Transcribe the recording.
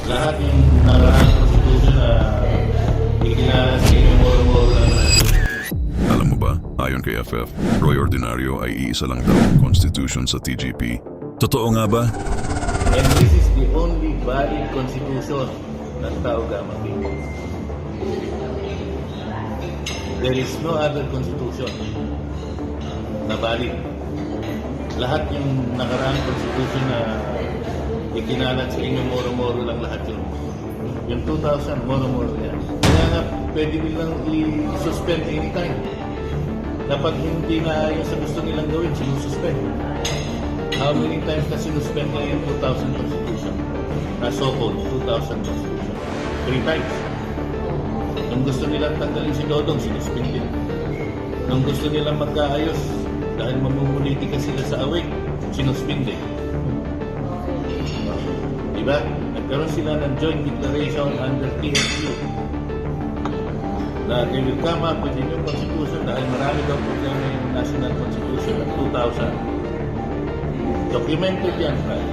Lahat yung nakaraang constitution na ikinasa yung moro-moro lang natin. Alam mo ba, ayon kay FF, Roy Ordinario ay iisa lang daw constitution sa TGP. Totoo nga ba? And this is the only valid constitution ng Tao Gama King. There is no other constitution na valid. Lahat yung nakaraang constitution na ikinalat sa inyo, moro-moro lang lahat yun. Yung 2000, moro-moro yan. Kaya nga, pwede nilang i-suspend anytime. Dapat hindi na yung sa gusto nilang gawin, sinususpend. How many times na sinuspend nila yung 2000 Constitution? Na so-called 2000 Constitution? 3 times. Nung gusto nilang tanggalin si Dodong, sinuspend din. Nung gusto nilang magkaayos, dahil mamumulitika sila sa away, sinuspend din. Diba? Nagkaroon sila ng joint declaration under TFU na they will come up with a new constitution dahil marami daw problema yung national constitution ng 2000. Documented yan, right?